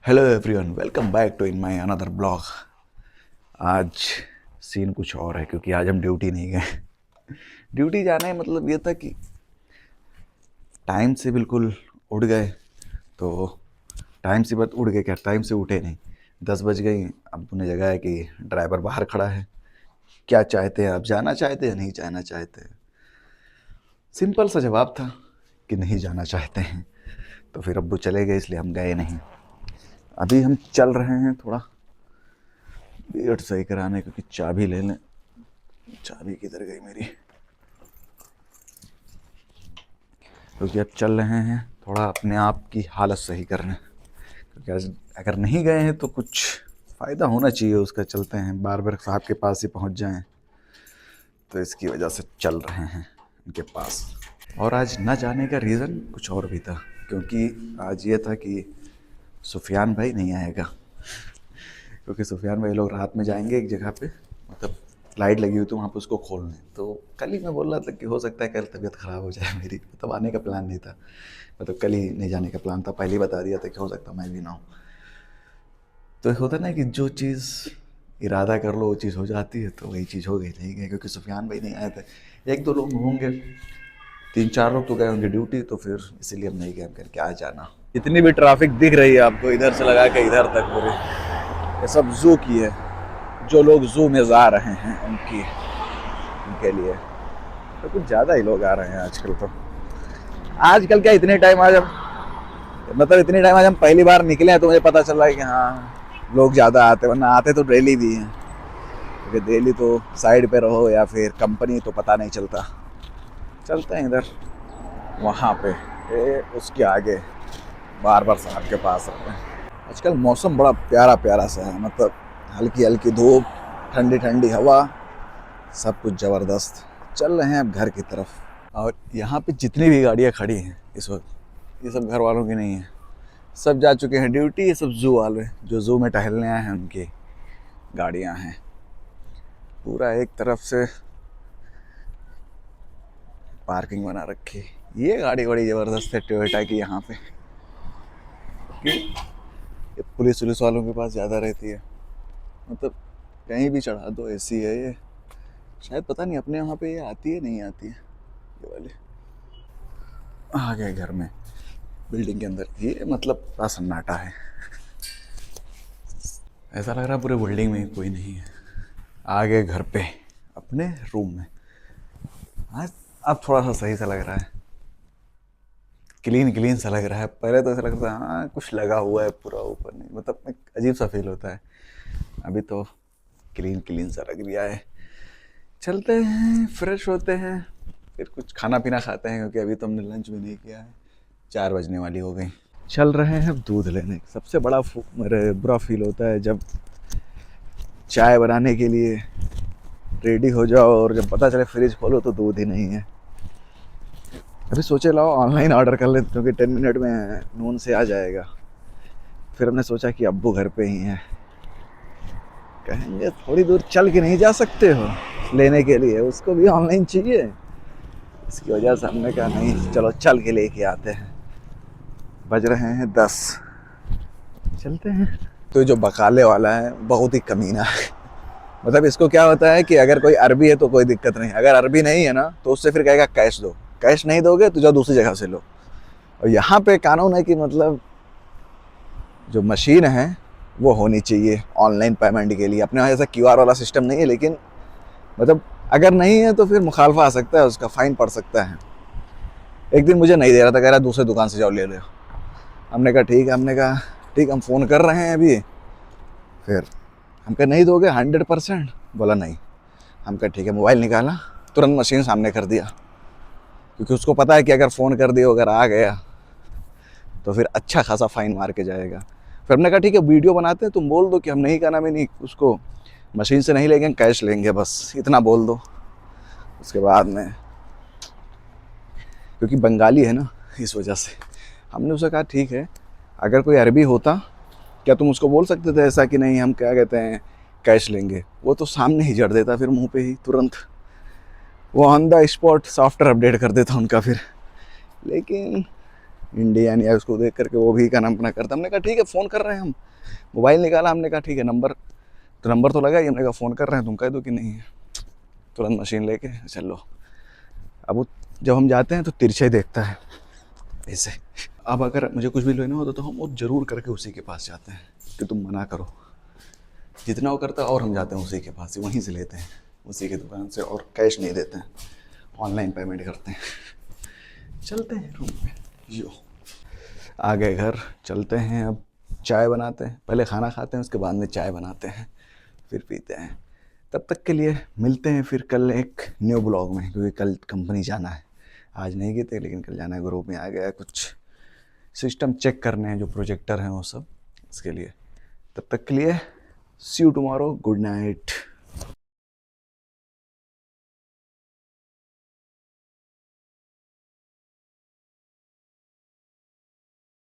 Hello everyone, welcome back to in my another blog. आज scene कुछ और है क्योंकि आज हम ड्यूटी नहीं गए। ड्यूटी जाने का मतलब ये था कि टाइम से बिल्कुल उठ गए, तो टाइम से बस उठ गए, क्या टाइम से उठे नहीं। 10 बज गई। अब उन्हें जगह है कि ड्राइवर बाहर खड़ा है, क्या चाहते हैं आप, जाना चाहते हैं नहीं जाना चाहते हैं। सिंपल सा जवाब था कि नहीं जाना चाहते हैं। तो फिर अब्बू चले गए, इसलिए हम गए नहीं। अभी हम चल रहे हैं थोड़ा बेड सही कराने, क्योंकि चाबी ले लें। चाबी किधर गई मेरी? क्योंकि अब चल रहे हैं थोड़ा अपने आप की हालत सही करने, क्योंकि आज अगर नहीं गए हैं तो कुछ फ़ायदा होना चाहिए उसका। चलते हैं, बार बार साहब के पास ही पहुंच जाएं, तो इसकी वजह से चल रहे हैं उनके पास। और आज न जाने का रीज़न कुछ और भी था, क्योंकि आज ये था कि सुफियान भाई नहीं आएगा। क्योंकि सुफियान भाई लोग रात में जाएंगे एक जगह पे, मतलब लाइट लगी हुई तो वहाँ पे उसको खोलने। तो कल ही मैं बोल रहा था कि हो सकता है कल तबीयत ख़राब हो जाए मेरी, मतलब आने का प्लान नहीं था, मतलब कल ही नहीं जाने का प्लान था। पहले ही बता दिया था कि हो सकता मैं भी ना हूँ। तो होता ना कि जो चीज़ इरादा कर लो वो चीज़ हो जाती है, तो वही चीज़ हो गई, नहीं गए क्योंकि सुफियान भाई नहीं आए थे। एक दो लोग होंगे, 3-4 लोग तो गए होंगे ड्यूटी, तो फिर इसीलिए हम नहीं गए। हम कह क्या जाना। जितनी भी ट्रैफिक दिख रही है आपको इधर से लगा के इधर तक पूरी, ये सब जू की है। जो लोग जू में जा रहे हैं उनके लिए तो कुछ ज़्यादा ही लोग आ रहे हैं आजकल। तो आजकल क्या, इतने टाइम आज हम, मतलब इतने टाइम आज हम पहली बार निकले हैं तो मुझे पता चल रहा है कि हाँ लोग ज़्यादा आते, वरना आते तो डेली भी हैं। क्योंकि डेली तो साइड पे रहो या फिर कंपनी तो पता नहीं चलता। चलते हैं इधर, वहाँ पे उसके आगे बार बार साहब के पास रहते हैं। आजकल मौसम बड़ा प्यारा प्यारा सा है, मतलब हल्की हल्की धूप, ठंडी ठंडी हवा, सब कुछ ज़बरदस्त। चल रहे हैं अब घर की तरफ। और यहाँ पे जितनी भी गाड़ियाँ खड़ी हैं इस वक्त, ये सब घर वालों की नहीं है। सब जा चुके हैं ड्यूटी। ये सब जू वाले जो जू में टहलने आए हैं उनकी गाड़ियाँ हैं। पूरा एक तरफ से पार्किंग बना रखी। ये गाड़ी बड़ी ज़बरदस्त है टोयोटा की यहाँ पे, ये पुलिस वुलिस वालों के पास ज़्यादा रहती है। मतलब कहीं भी चढ़ा दो, ऐसी है ये। शायद पता नहीं अपने वहाँ पे ये आती है नहीं आती है। ये वाले आ गए घर में, बिल्डिंग के अंदर। ये मतलब बड़ा सन्नाटा है, ऐसा लग रहा है पूरे बिल्डिंग में कोई नहीं है। आ गए घर पे अपने रूम में। आज अब थोड़ा सा सही सा लग रहा है, क्लीन क्लीन सा लग रहा है। पहले तो ऐसा लगता है हाँ कुछ लगा हुआ है पूरा ऊपर, नहीं, मतलब एक अजीब सा फील होता है। अभी तो क्लीन क्लीन सा लग रहा है। चलते हैं, फ्रेश होते हैं, फिर कुछ खाना पीना खाते हैं, क्योंकि अभी तो हमने लंच भी नहीं किया है। 4 बजने वाली हो गई। चल रहे हैं अब दूध लेने। सबसे बड़ा मेरे बुरा फील होता है जब चाय बनाने के लिए रेडी हो जाओ और जब पता चले फ्रिज खोलो तो दूध ही नहीं है। अभी सोचे लाओ ऑनलाइन ऑर्डर कर ले, क्योंकि 10 मिनट में नून से आ जाएगा। फिर हमने सोचा कि अब्बू घर पे ही हैं, कहेंगे थोड़ी दूर चल के नहीं जा सकते हो लेने के लिए, उसको भी ऑनलाइन चाहिए। इसकी वजह से हमने कहा नहीं, चलो चल के लेके आते हैं। बज रहे हैं 10, चलते हैं। तो जो बकाले वाला है बहुत ही कमीना है। मतलब इसको क्या होता है कि अगर कोई अरबी है तो कोई दिक्कत नहीं, अगर अरबी नहीं है ना तो उससे फिर कहेगा कैश दो, कैश नहीं दोगे तो जाओ दूसरी जगह से लो। और यहाँ पे कानून है कि मतलब जो मशीन है वो होनी चाहिए ऑनलाइन पेमेंट के लिए। अपने यहाँ ऐसा क्यूआर वाला सिस्टम नहीं है, लेकिन मतलब अगर नहीं है तो फिर मुखालफा आ सकता है, उसका फ़ाइन पड़ सकता है। एक दिन मुझे नहीं दे रहा था, कह रहा दूसरे दुकान से जाओ ले लो। हमने कहा ठीक है, हम फ़ोन कर रहे हैं अभी। फिर हम कहा नहीं दोगे 100%? बोला नहीं। हम कहा ठीक है, मोबाइल निकाला, तुरंत मशीन सामने कर दिया, क्योंकि उसको पता है कि अगर फ़ोन कर दिया अगर आ गया तो फिर अच्छा खासा फ़ाइन मार के जाएगा। फिर हमने कहा ठीक है वीडियो बनाते हैं, तुम बोल दो कि हम नहीं कहना, मैं नहीं उसको मशीन से नहीं लेंगे, कैश लेंगे, बस इतना बोल दो। उसके बाद में क्योंकि बंगाली है ना, इस वजह से हमने उसे कहा ठीक है, अगर कोई अरबी होता क्या तुम उसको बोल सकते थे ऐसा कि नहीं हम क्या कहते हैं कैश लेंगे? वो तो सामने ही जड़ देता, फिर मुंह पे ही तुरंत वो on the spot software update कर देता उनका फिर। लेकिन इंडियन या उसको देख करके वो भी क्या नाम अपना करता। हमने कहा ठीक है फ़ोन कर रहे हैं हम, मोबाइल निकाला, हमने कहा ठीक है नंबर तो लगा ही, हमने कहा फ़ोन कर रहे हैं, तुम कह दो कि नहीं है। तुरंत मशीन लेके चल लो। अब वो जब हम जाते हैं तो तिरछे देखता है ऐसे। अब अगर मुझे कुछ भी लेना होता तो हम वो ज़रूर करके उसी के पास जाते हैं कि तुम मना करो। जितना वो करता है और हम जाते हैं उसी के पास, वहीं से लेते हैं, उसी की दुकान से, और कैश नहीं देते हैं, ऑनलाइन पेमेंट करते हैं। चलते हैं रूम में, यो आ गए घर, चलते हैं अब चाय बनाते हैं। पहले खाना खाते हैं, उसके बाद में चाय बनाते हैं, फिर पीते हैं। तब तक के लिए मिलते हैं फिर कल एक न्यू ब्लॉग में, क्योंकि कल कंपनी जाना है। आज नहीं गए थे लेकिन कल जाना है। ग्रुप में आ गया कुछ सिस्टम चेक करने हैं, जो प्रोजेक्टर हैं वो सब, इसके लिए। तब तक के लिए सी यू टुमारो, गुड नाइट।